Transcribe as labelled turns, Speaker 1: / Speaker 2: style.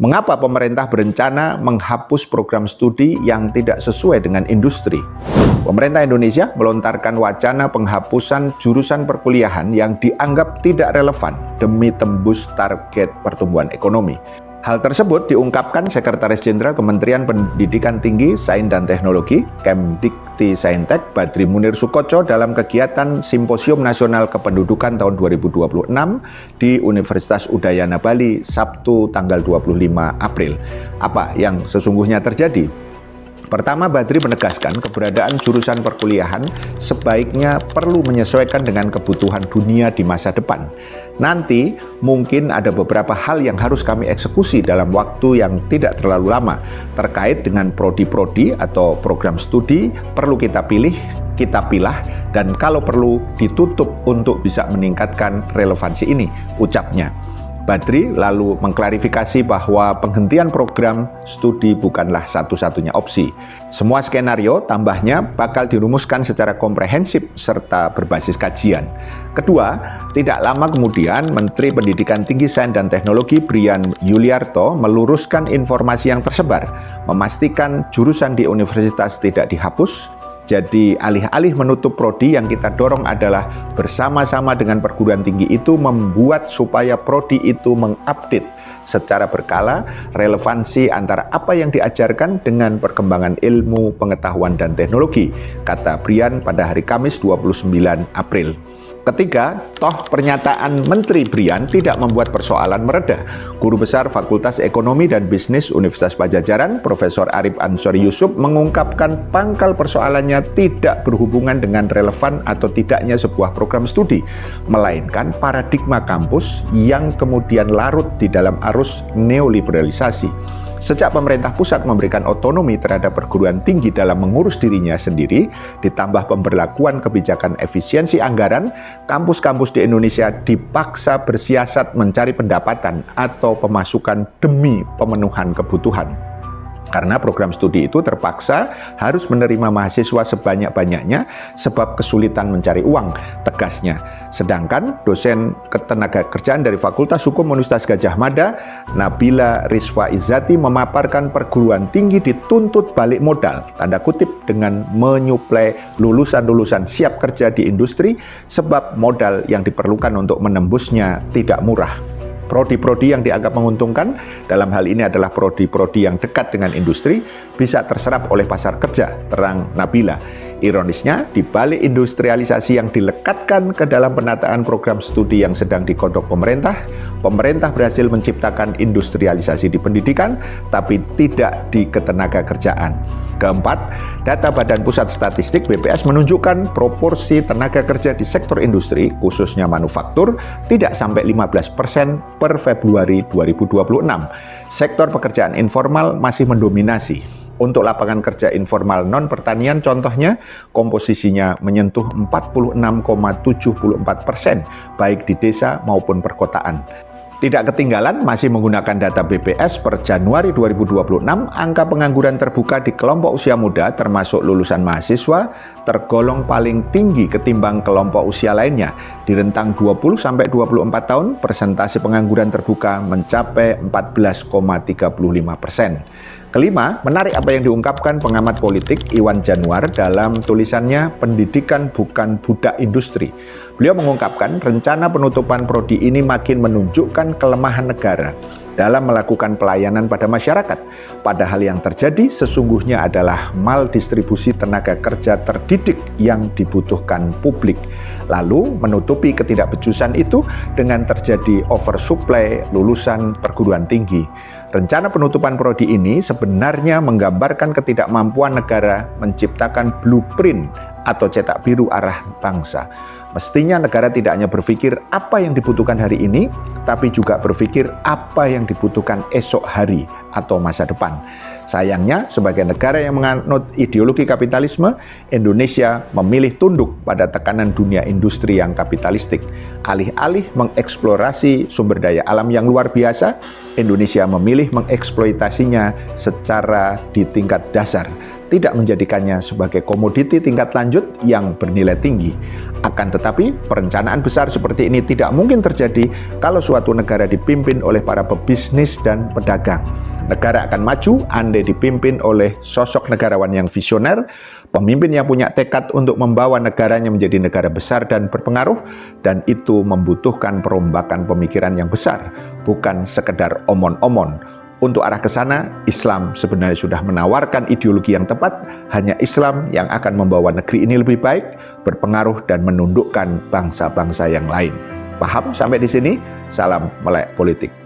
Speaker 1: Mengapa pemerintah berencana menghapus program studi yang tidak sesuai dengan industri? Pemerintah Indonesia melontarkan wacana penghapusan jurusan perkuliahan yang dianggap tidak relevan demi tembus target pertumbuhan ekonomi. Hal tersebut diungkapkan Sekretaris Jenderal Kementerian Pendidikan Tinggi, Sains dan Teknologi, Kemdikti-Saintek, Badri Munir Sukoco dalam kegiatan Simposium Nasional Kependudukan tahun 2026 di Universitas Udayana Bali, Sabtu tanggal 25 April. Apa yang sesungguhnya terjadi? Pertama, Badri menegaskan keberadaan jurusan perkuliahan sebaiknya perlu menyesuaikan dengan kebutuhan dunia di masa depan. Nanti mungkin ada beberapa hal yang harus kami eksekusi dalam waktu yang tidak terlalu lama. Terkait dengan prodi-prodi atau program studi perlu kita pilah, dan kalau perlu ditutup untuk bisa meningkatkan relevansi ini, ucapnya. Badri lalu mengklarifikasi bahwa penghentian program studi bukanlah satu-satunya opsi. Semua skenario, tambahnya, bakal dirumuskan secara komprehensif serta berbasis kajian. Kedua, tidak lama kemudian Menteri Pendidikan Tinggi, Sains dan Teknologi Brian Yuliarto meluruskan informasi yang tersebar, memastikan jurusan di universitas tidak dihapus. Jadi alih-alih menutup prodi, yang kita dorong adalah bersama-sama dengan perguruan tinggi itu membuat supaya prodi itu mengupdate secara berkala relevansi antara apa yang diajarkan dengan perkembangan ilmu, pengetahuan, dan teknologi, kata Brian pada hari Kamis 29 April. Ketiga, toh pernyataan Menteri Brian tidak membuat persoalan mereda. Guru Besar Fakultas Ekonomi dan Bisnis Universitas Padjadjaran, Profesor Arif Ansori Yusuf, mengungkapkan pangkal persoalannya tidak berhubungan dengan relevan atau tidaknya sebuah program studi, melainkan paradigma kampus yang kemudian larut di dalam arus neoliberalisasi. Sejak pemerintah pusat memberikan otonomi terhadap perguruan tinggi dalam mengurus dirinya sendiri, ditambah pemberlakuan kebijakan efisiensi anggaran, kampus-kampus di Indonesia dipaksa bersiasat mencari pendapatan atau pemasukan demi pemenuhan kebutuhan. Karena program studi itu terpaksa harus menerima mahasiswa sebanyak-banyaknya sebab kesulitan mencari uang, tegasnya. Sedangkan dosen ketenagakerjaan dari Fakultas Hukum Universitas Gadjah Mada, Nabila Rizwa Izzati, memaparkan perguruan tinggi dituntut balik modal, tanda kutip, dengan menyuplai lulusan-lulusan siap kerja di industri sebab modal yang diperlukan untuk menembusnya tidak murah. Prodi-prodi yang dianggap menguntungkan, dalam hal ini adalah prodi-prodi yang dekat dengan industri, bisa terserap oleh pasar kerja, terang Nabila. Ironisnya, di balik industrialisasi yang dilekatkan ke dalam penataan program studi yang sedang digodok pemerintah berhasil menciptakan industrialisasi di pendidikan, tapi tidak di ketenagakerjaan. Keempat, data Badan Pusat Statistik BPS menunjukkan proporsi tenaga kerja di sektor industri, khususnya manufaktur, tidak sampai 15% per Februari 2026. Sektor pekerjaan informal masih mendominasi. Untuk lapangan kerja informal non-pertanian contohnya, komposisinya menyentuh 46,74%, baik di desa maupun perkotaan. Tidak ketinggalan, masih menggunakan data BPS per Januari 2026, angka pengangguran terbuka di kelompok usia muda termasuk lulusan mahasiswa tergolong paling tinggi ketimbang kelompok usia lainnya. Di rentang 20-24 tahun, persentase pengangguran terbuka mencapai 14,35%. Kelima, menarik apa yang diungkapkan pengamat politik Iwan Januar dalam tulisannya Pendidikan Bukan Budak Industri. Beliau mengungkapkan rencana penutupan prodi ini makin menunjukkan kelemahan negara dalam melakukan pelayanan pada masyarakat. Padahal yang terjadi sesungguhnya adalah maldistribusi tenaga kerja terdidik yang dibutuhkan publik. Lalu menutupi ketidakbecusan itu dengan terjadi oversupply lulusan perguruan tinggi. Rencana penutupan prodi ini sebenarnya menggambarkan ketidakmampuan negara menciptakan blueprint atau cetak biru arah bangsa. Mestinya negara tidak hanya berpikir apa yang dibutuhkan hari ini, tapi juga berpikir apa yang dibutuhkan esok hari atau masa depan. Sayangnya, sebagai negara yang menganut ideologi kapitalisme, Indonesia memilih tunduk pada tekanan dunia industri yang kapitalistik. Alih-alih mengeksplorasi sumber daya alam yang luar biasa, Indonesia memilih mengeksploitasinya secara di tingkat dasar, tidak menjadikannya sebagai komoditi tingkat lanjut yang bernilai tinggi. Akan tetapi, perencanaan besar seperti ini tidak mungkin terjadi kalau suatu negara dipimpin oleh para pebisnis dan pedagang. Negara akan maju andai dipimpin oleh sosok negarawan yang visioner, pemimpin yang punya tekad untuk membawa negaranya menjadi negara besar dan berpengaruh, dan itu membutuhkan perombakan pemikiran yang besar, bukan sekedar omon-omon. Untuk arah ke sana, Islam sebenarnya sudah menawarkan ideologi yang tepat. Hanya Islam yang akan membawa negeri ini lebih baik, berpengaruh dan menundukkan bangsa-bangsa yang lain. Paham sampai di sini? Salam melek politik.